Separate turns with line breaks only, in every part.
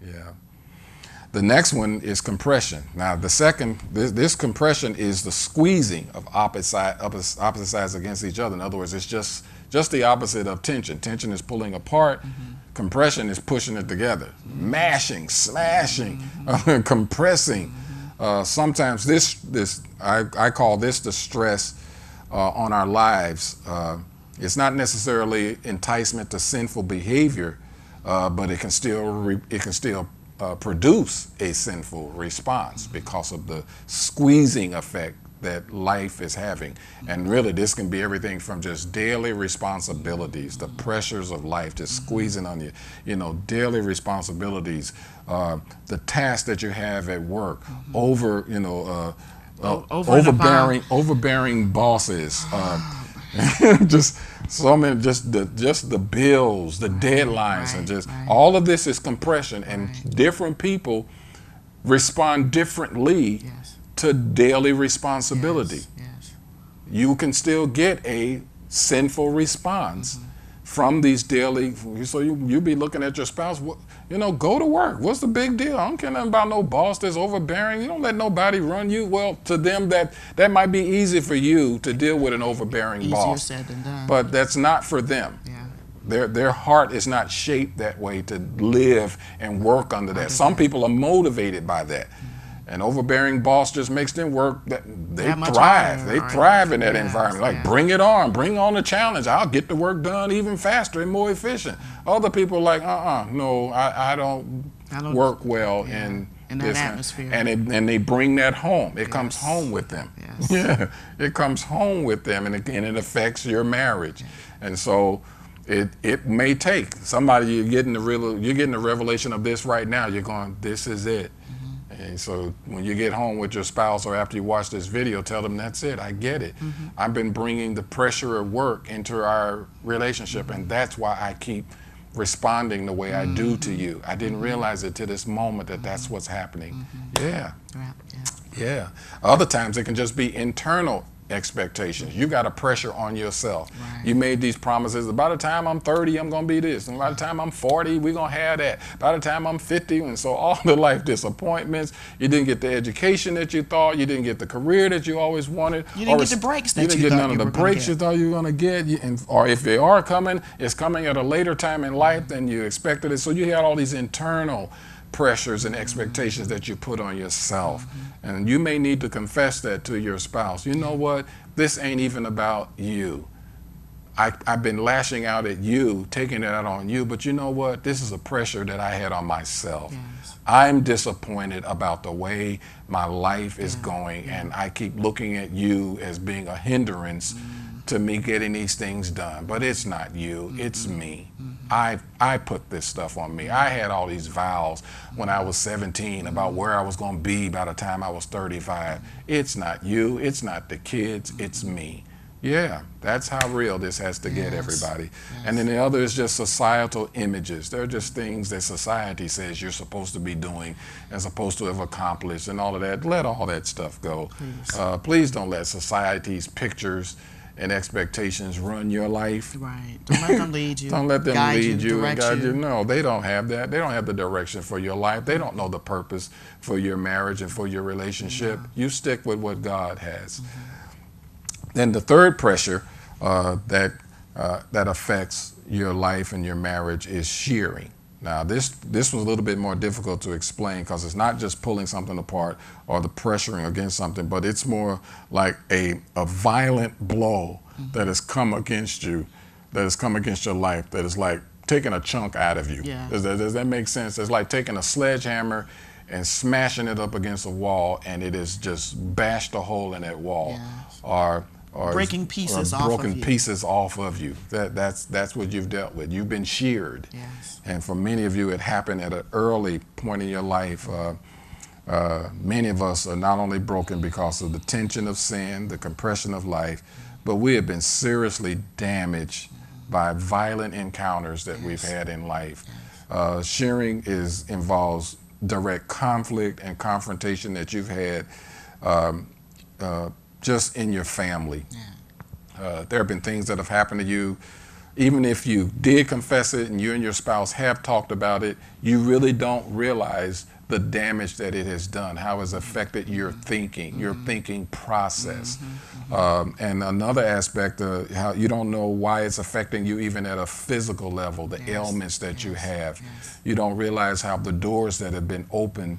Yeah. The next one is compression. Now, the second, this compression is the squeezing of opposite sides against each other. In other words, it's just the opposite of tension. Tension is pulling apart. Compression is pushing it together, mashing, smashing, compressing. Sometimes I call this the stress on our lives. It's not necessarily enticement to sinful behavior, but it can still produce a sinful response because of the squeezing effect that life is having. And really, this can be everything from just daily responsibilities, the pressures of life just squeezing on you, daily responsibilities, the tasks that you have at work, overbearing bosses, just so many, just the bills, the deadlines, and just all of this is compression, and different people respond differently to daily responsibility. You can still get a sinful response from these daily. So you be looking at your spouse, go to work. What's the big deal? I don't care nothing about no boss that's overbearing. You don't let nobody run you. Well, to them that might be easy for you to deal with an overbearing boss.
Easier said than done.
But that's not for them. Their heart is not shaped that way to live and work under that. Some people are motivated by that. An overbearing boss just makes them work. They thrive. They thrive in that environment. Like, bring it on. Bring on the challenge. I'll get the work done even faster and more efficient. Other people are like, no, I don't work well in
that atmosphere.
And they bring that home. It comes home with them. Yeah, it comes home with them, and it affects your marriage. And so it may take somebody. You're getting the revelation of this right now. You're going, this is it. And so when you get home with your spouse or after you watch this video, tell them that's it. I get it. I've been bringing the pressure of work into our relationship, and that's why I keep responding the way I do to you. I didn't realize it to this moment that that's what's happening. Yeah. Other times it can just be internal expectations. You got a pressure on yourself. You made these promises. By the time I'm 30, I'm going to be this. And by the time I'm 40, we're going to have that. By the time I'm 50, and so all the life disappointments, you didn't get the education that you thought, you didn't get the career that you always wanted.
You didn't get the breaks that you thought you were going to get. You didn't get none of the breaks
you thought you were going to get. Or if they are coming, it's coming at a later time in life than you expected it. So you had all these internal pressures and expectations that you put on yourself. And you may need to confess that to your spouse. You know what? This ain't even about you. I've been lashing out at you, taking it out on you, but you know what? This is a pressure that I had on myself. I'm disappointed about the way my life is going, and I keep looking at you as being a hindrance to me getting these things done. But it's not you, it's me. I put this stuff on me. I had all these vows when I was 17 about where I was going to be by the time I was 35. It's not you, it's not the kids, it's me. Yeah, that's how real this has to get, everybody. And then the other is just societal images. They're just things that society says you're supposed to be doing and supposed to have accomplished and all of that. Let all that stuff go. Please don't let society's pictures and expectations run your life.
Don't let them lead you.
Don't let them lead you and guide you. No, they don't have that. They don't have the direction for your life. They don't know the purpose for your marriage and for your relationship. You stick with what God has. Then the third pressure that affects your life and your marriage is shearing. Now, this was a little bit more difficult to explain because it's not just pulling something apart or the pressuring against something, but it's more like a violent blow that has come against you, that has come against your life, that is like taking a chunk out of you. Does that make sense? It's like taking a sledgehammer and smashing it up against a wall, and it has just bashed a hole in that wall, or
breaking pieces
off of you. That's what you've dealt with. You've been sheared. And for many of you, it happened at an early point in your life. Many of us are not only broken because of the tension of sin, the compression of life, but we have been seriously damaged by violent encounters that we've had in life. Shearing involves direct conflict and confrontation that you've had just in your family. There have been things that have happened to you even if you did confess it and you and your spouse have talked about it, you really don't realize the damage that it has done, how it's affected your thinking process. And another aspect of how you don't know why it's affecting you even at a physical level, the ailments that you have. You don't realize how the doors that have been opened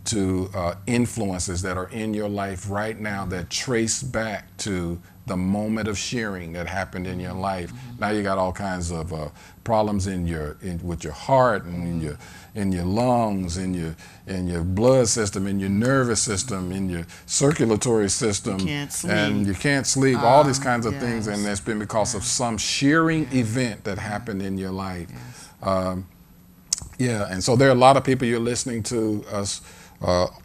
to influences that are in your life right now that trace back to the moment of shearing that happened in your life. Now you got all kinds of problems with your heart and in your lungs, in your blood system, in your nervous system, in your circulatory system, and you can't sleep. All these kinds of things, and that's been because of some shearing event that happened in your life. And so there are a lot of people you're listening to us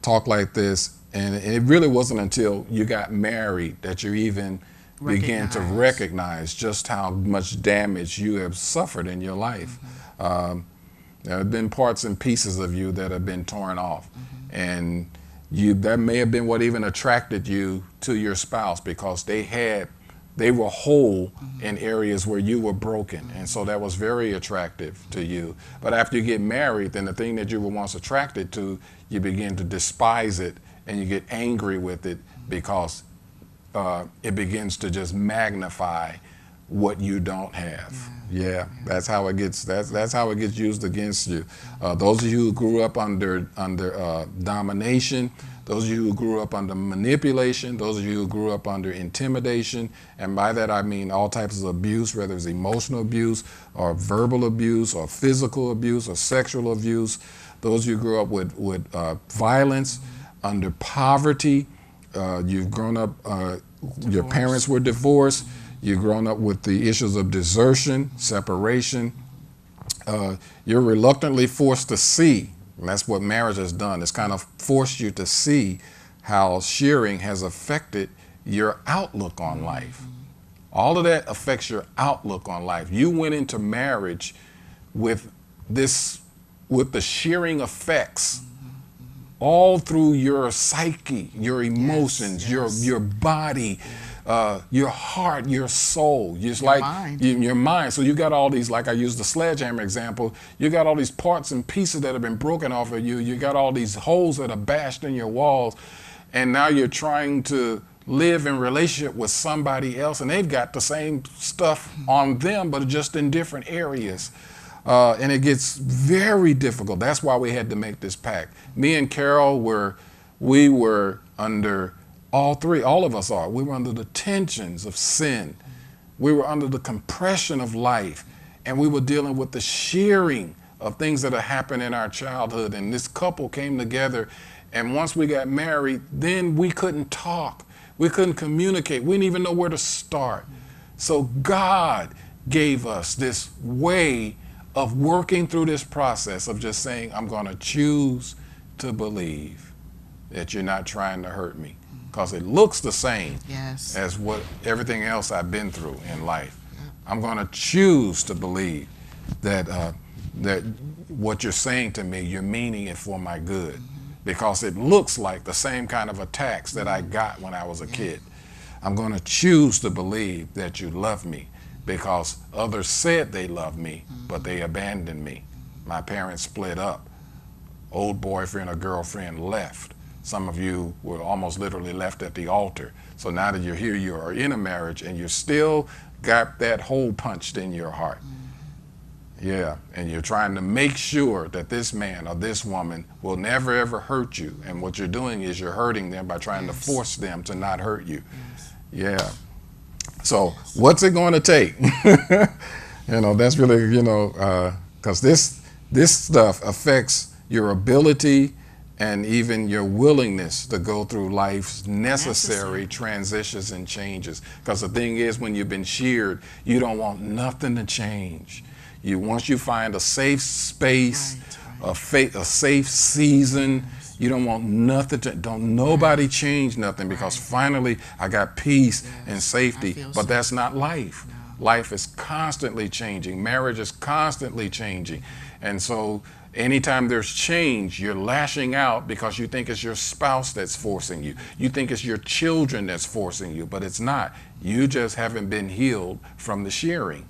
talk like this, and it really wasn't until you got married that you even began to recognize just how much damage you have suffered in your life. There have been parts and pieces of you that have been torn off, and that may have been what even attracted you to your spouse, because they were whole in areas where you were broken, and so that was very attractive to you. But after you get married, then the thing that you were once attracted to, you begin to despise it, and you get angry with it because it begins to just magnify what you don't have. That's how it gets. That's how it gets used against you. Those of you who grew up under domination, those of you who grew up under manipulation, those of you who grew up under intimidation, and by that I mean all types of abuse, whether it's emotional abuse or verbal abuse or physical abuse or sexual abuse. Those of you who grew up with violence, under poverty, you've grown up, your parents were divorced, you've grown up with the issues of desertion, separation. You're reluctantly forced to see, and that's what marriage has done. It's kind of forced you to see how shearing has affected your outlook on life. All of that affects your outlook on life. You went into marriage with the shearing effects all through your psyche, your emotions, your body, your heart, your soul, just your mind. Your mind. So you got all these, like I used the sledgehammer example, you got all these parts and pieces that have been broken off of you. You got all these holes that are bashed in your walls, and now you're trying to live in relationship with somebody else, and they've got the same stuff on them, but just in different areas. And it gets very difficult. That's why we had to make this pact. Me and Carol we were under, all of us are, we were under the tensions of sin. We were under the compression of life, and we were dealing with the shearing of things that had happened in our childhood. And this couple came together, and once we got married, then we couldn't talk. We couldn't communicate. We didn't even know where to start. So God gave us this way of working through this process of just saying, I'm going to choose to believe that you're not trying to hurt me, because it looks the same as what everything else I've been through in life. I'm going to choose to believe that that what you're saying to me, you're meaning it for my good, because it looks like the same kind of attacks that I got when I was a kid. I'm going to choose to believe that you love me, because others said they loved me, but they abandoned me. My parents split up. Old boyfriend or girlfriend left. Some of you were almost literally left at the altar. So now that you're here, you are in a marriage, and you still got that hole punched in your heart. And you're trying to make sure that this man or this woman will never ever hurt you. And what you're doing is you're hurting them by trying to force them to not hurt you. So what's it going to take? That's really, because this stuff affects your ability and even your willingness to go through life's necessary transitions and changes. Because the thing is, when you've been sheared, you don't want nothing to change. Once you find a safe space, a safe season, you don't want nothing to, don't nobody change nothing, because finally I got peace and safety. But that's not life. Life is constantly changing. Marriage is constantly changing. And so anytime there's change, you're lashing out because you think it's your spouse that's forcing you. You think it's your children that's forcing you, but it's not. You just haven't been healed from the shearing.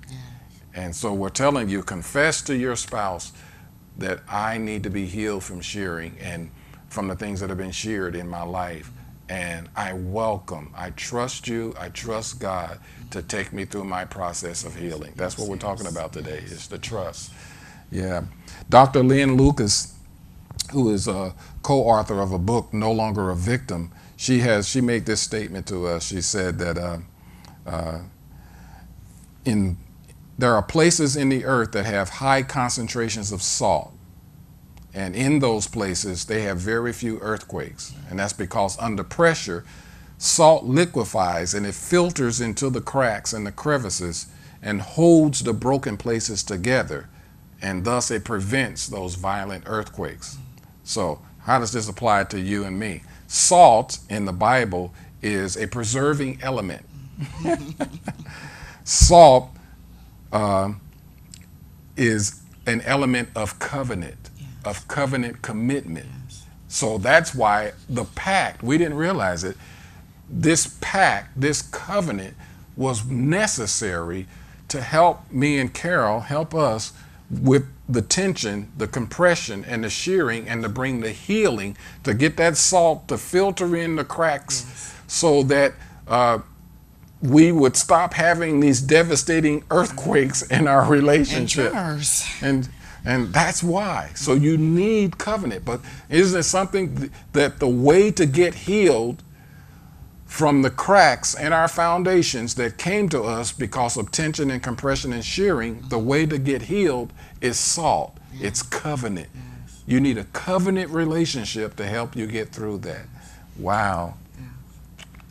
And so we're telling you, confess to your spouse that I need to be healed from shearing and from the things that have been sheared in my life. And I trust you, I trust God to take me through my process of healing. That's what we're talking about today, is the trust. Yeah. Dr. Lynn Lucas, who is a co-author of a book, No Longer a Victim, she made this statement to us. She said that there are places in the earth that have high concentrations of salt. And in those places, they have very few earthquakes. And that's because under pressure, salt liquefies and it filters into the cracks and the crevices and holds the broken places together. And thus it prevents those violent earthquakes. So how does this apply to you and me? Salt in the Bible is a preserving element. Salt is an element of covenant. Of covenant commitment. Yes. So that's why the pact, we didn't realize it, this pact, this covenant was necessary to help me and Carol, help us with the tension, the compression, and the shearing, and to bring the healing, to get that salt to filter in the cracks. Yes. So that we would stop having these devastating earthquakes in our relationship. And that's why. So you need covenant. But isn't it something that the way to get healed from the cracks in our foundations that came to us because of tension and compression and shearing, the way to get healed is salt. Yes. It's covenant. Yes. You need a covenant relationship to help you get through that. Wow.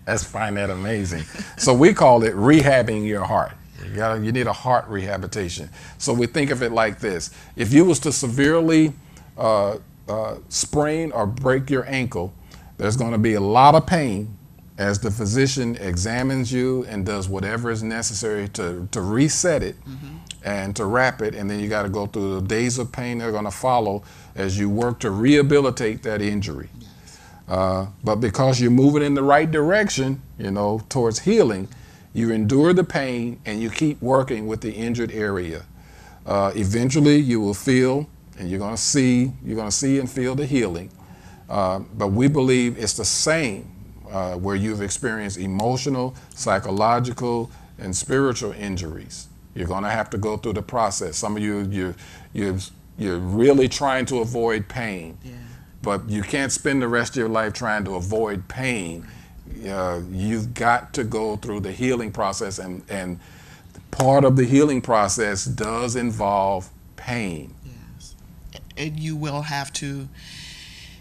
I find that amazing. So we call it rehabbing your heart. You need a heart rehabilitation. So we think of it like this. If you was to severely sprain or break your ankle, there's going to be a lot of pain as the physician examines you and does whatever is necessary to reset it and to wrap it. And then you got to go through the days of pain that are going to follow as you work to rehabilitate that injury. But because you're moving in the right direction, towards healing, you endure the pain and you keep working with the injured area. Eventually you will feel, and you're going to see and feel the healing. But we believe it's the same where you've experienced emotional, psychological, and spiritual injuries. You're going to have to go through the process. Some of you're really trying to avoid pain, but you can't spend the rest of your life trying to avoid pain. You've got to go through the healing process, and part of the healing process does involve pain.
Yes. And you will have to,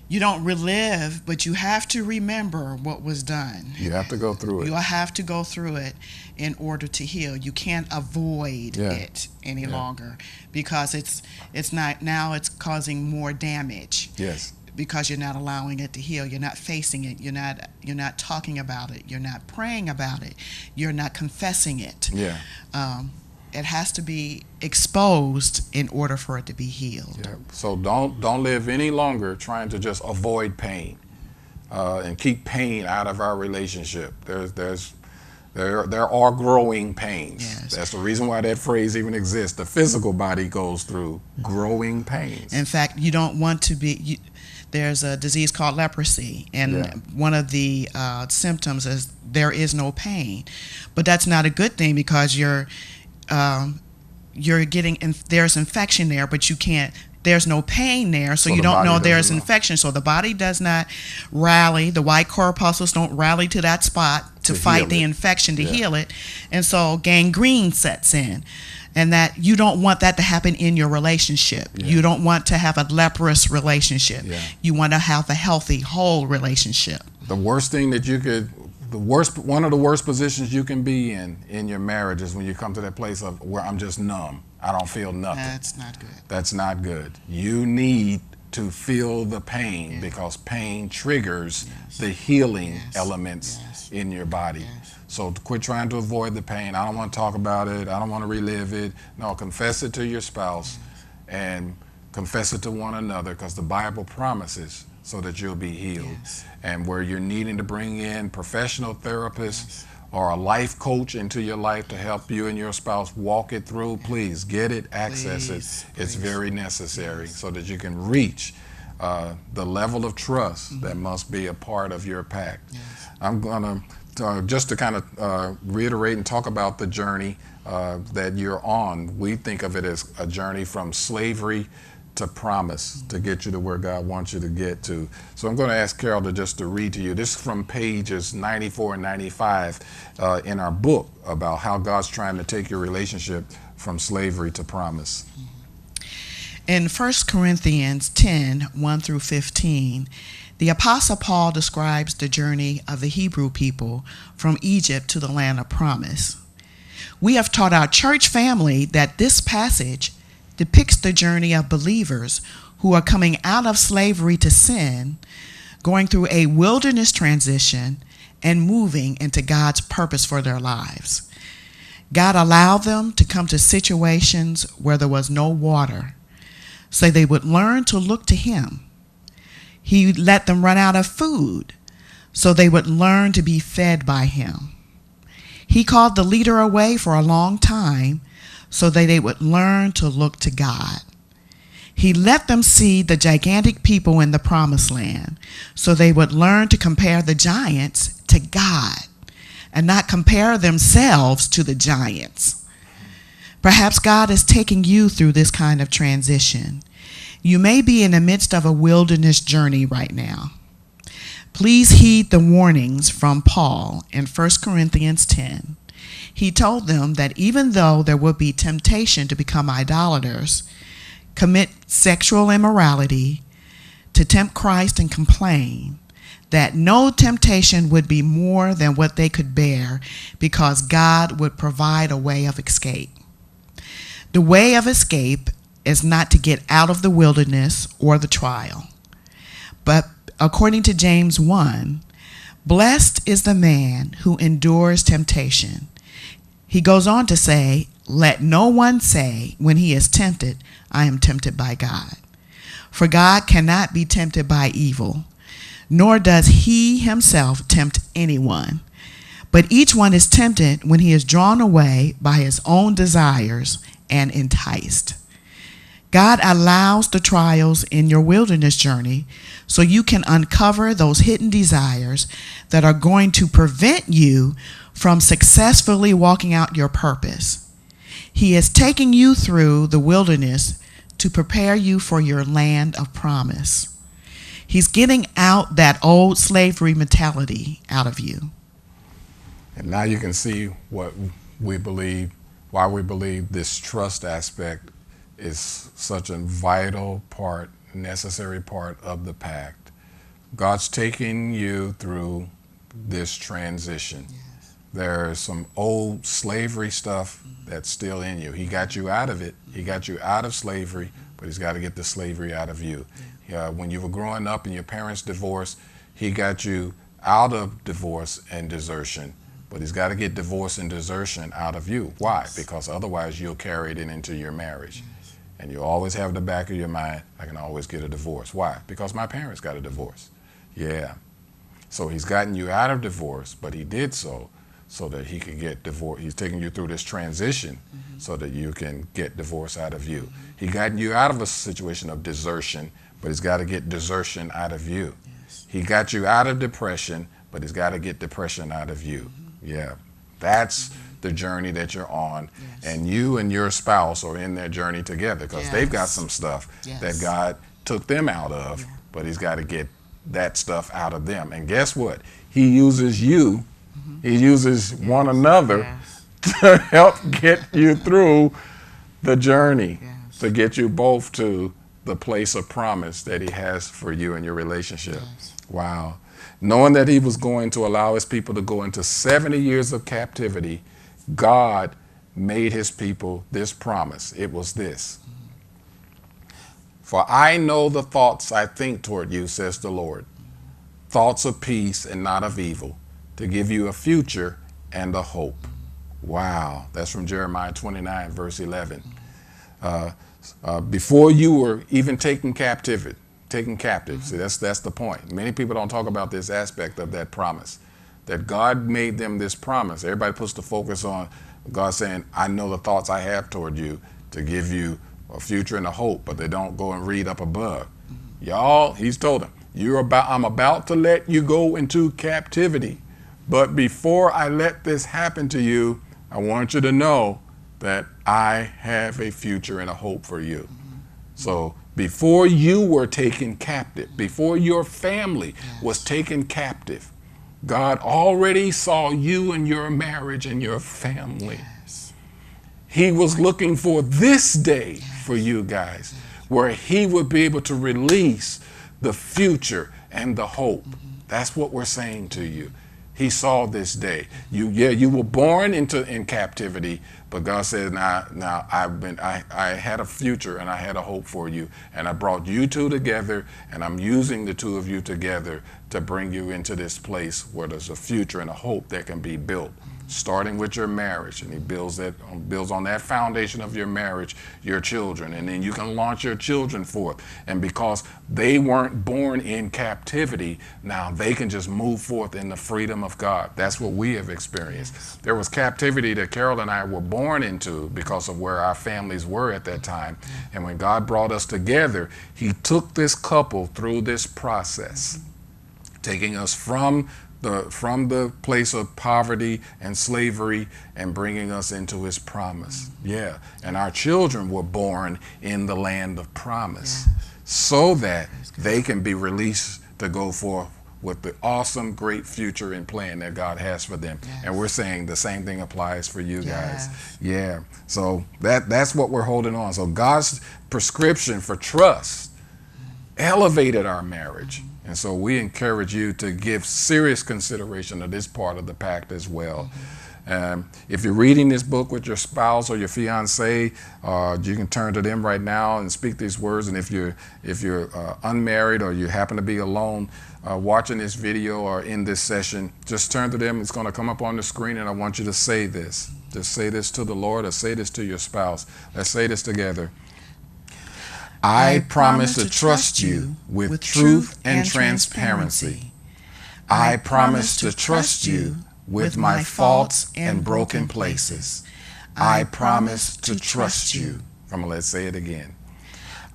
you don't relive, but you have to remember what was done.
You have to go through it.
You'll have to go through it in order to heal. You can't avoid it any longer, because it's not, now it's causing more damage.
Yes.
Because you're not allowing it to heal. You're not facing it. You're not talking about it. You're not praying about it. You're not confessing it.
Yeah.
It has to be exposed in order for it to be healed.
Yeah. So don't live any longer trying to just avoid pain and keep pain out of our relationship. There are growing pains. Yes. That's the reason why that phrase even exists. The physical body goes through growing pains.
In fact, you don't want to be. There's a disease called leprosy, and one of the symptoms is there is no pain. But that's not a good thing, because you're getting there's infection there, but you can't. There's no pain there, so you don't know there's infection. So the body does not rally. The white corpuscles don't rally to that spot to fight the infection, to heal it, and so gangrene sets in. And that you don't want that to happen in your relationship. You don't want to have a leprous relationship. You want to have a healthy, whole relationship.
The worst thing that one of the worst positions you can be in your marriage is when you come to that place of where I'm just numb. I don't feel nothing.
That's not good.
That's not good. You need to feel the pain, because pain triggers the healing elements in your body. So quit trying to avoid the pain. I don't want to talk about it. I don't want to relive it. No, confess it to your spouse and confess it to one another, because the Bible promises so that you'll be healed. And where you're needing to bring in professional therapists or a life coach into your life to help you and your spouse walk it through, please get it, access it. It's very necessary so that you can reach the level of trust that must be a part of your pact. I'm going to, just to kind of reiterate and talk about the journey that you're on. We think of it as a journey from slavery to promise to get you to where God wants you to get to. So I'm going to ask Carol to read to you. This is from pages 94 and 95 in our book about how God's trying to take your relationship from slavery to promise.
In 1 Corinthians 10, 1 through 15, the Apostle Paul describes the journey of the Hebrew people from Egypt to the land of promise. We have taught our church family that this passage depicts the journey of believers who are coming out of slavery to sin, going through a wilderness transition, and moving into God's purpose for their lives. God allowed them to come to situations where there was no water, so they would learn to look to Him. He let them run out of food, so they would learn to be fed by Him. He called the leader away for a long time, so that they would learn to look to God. He let them see the gigantic people in the promised land, so they would learn to compare the giants to God and not compare themselves to the giants. Perhaps God is taking you through this kind of transition. You may be in the midst of a wilderness journey right now. Please heed the warnings from Paul in 1 Corinthians 10. He told them that even though there would be temptation to become idolaters, commit sexual immorality, to tempt Christ and complain, that no temptation would be more than what they could bear because God would provide a way of escape. The way of escape is not to get out of the wilderness or the trial, but according to James 1, blessed is the man who endures temptation. He goes on to say, let no one say when he is tempted, I am tempted by God. For God cannot be tempted by evil, nor does he himself tempt anyone. But each one is tempted when he is drawn away by his own desires and enticed. God allows the trials in your wilderness journey so you can uncover those hidden desires that are going to prevent you from successfully walking out your purpose. He is taking you through the wilderness to prepare you for your land of promise. He's getting out that old slavery mentality out of you.
And now you can see what we believe, why we believe this trust aspect is such a vital part, necessary part of the pact. God's taking you through this transition. Yes. There's some old slavery stuff that's still in you. He got you out of it. He got you out of slavery, but he's got to get the slavery out of you. When you were growing up and your parents divorced, he got you out of divorce and desertion. But he's got to get divorce and desertion out of you. Why? Because otherwise you'll carry it into your marriage. And you always have the back of your mind, I can always get a divorce. Why? Because my parents got a divorce. Yeah. So he's gotten you out of divorce, but he did so that he could get divorce. He's taking you through this transition so that you can get divorce out of you. He gotten you out of a situation of desertion, but he's got to get desertion out of you. Yes. He got you out of depression, but he's got to get depression out of you. Yeah. That's the journey that you're on. Yes. And you and your spouse are in that journey together because they've got some stuff that God took them out of, but he's got to get that stuff out of them. And guess what? He uses you, he uses one another to help get you through the journey, to get you both to the place of promise that he has for you in your relationship. Yes. Wow. Knowing that he was going to allow his people to go into 70 years of captivity, God made his people this promise. It was this. For I know the thoughts I think toward you, says the Lord, thoughts of peace and not of evil, to give you a future and a hope. Wow. That's from Jeremiah 29, verse 11. Before you were even taken captive. See, that's the point. Many people don't talk about this aspect of that promise. that God made them this promise. Everybody puts the focus on God saying, I know the thoughts I have toward you to give you a future and a hope, but they don't go and read up above. Y'all, he's told them, I'm about to let you go into captivity. But before I let this happen to you, I want you to know that I have a future and a hope for you. So before you were taken captive, before your family was taken captive, God already saw you and your marriage and your family. He was looking for this day for you guys, where he would be able to release the future and the hope. That's what we're saying to you. He saw this day. You were born in captivity, but God said, now I had a future and I had a hope for you, and I brought you two together, and I'm using the two of you together to bring you into this place where there's a future and a hope that can be built, starting with your marriage. And he builds on that foundation of your marriage, your children, and then you can launch your children forth. And because they weren't born in captivity, now they can just move forth in the freedom of God. That's what we have experienced. There was captivity that Carol and I were born into because of where our families were at that time. And when God brought us together, he took this couple through this process, taking us from the place of poverty and slavery and bringing us into his promise. Yeah. And our children were born in the land of promise, so that they can be released to go forth with the awesome, great future and plan that God has for them. And we're saying the same thing applies for you guys. Yeah. So that's what we're holding on. So God's prescription for trust elevated our marriage. And so we encourage you to give serious consideration to this part of the pact as well. If you're reading this book with your spouse or your fiance, you can turn to them right now and speak these words. And if you're unmarried or you happen to be alone watching this video or in this session, just turn to them. It's going to come up on the screen, and I want you to say this. Just say this to the Lord, or say this to your spouse. Let's say this together. I promise to trust you with truth and transparency. I promise to trust you with my faults and broken places. I promise to trust you. Come on, let's say it again.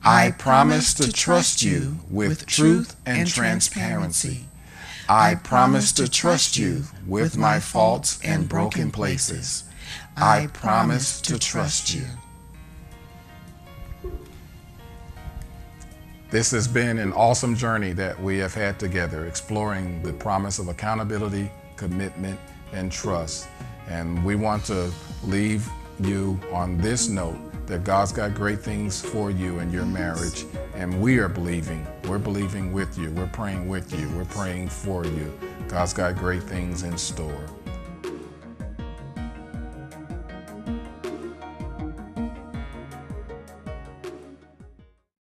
I promise to trust you with truth and transparency. I promise to trust you with my faults and broken places. I promise to trust you. This has been an awesome journey that we have had together, exploring the promise of accountability, commitment, and trust. And we want to leave you on this note that God's got great things for you in your marriage, and we are believing. We're believing with you. We're praying with you. We're praying for you. God's got great things in store.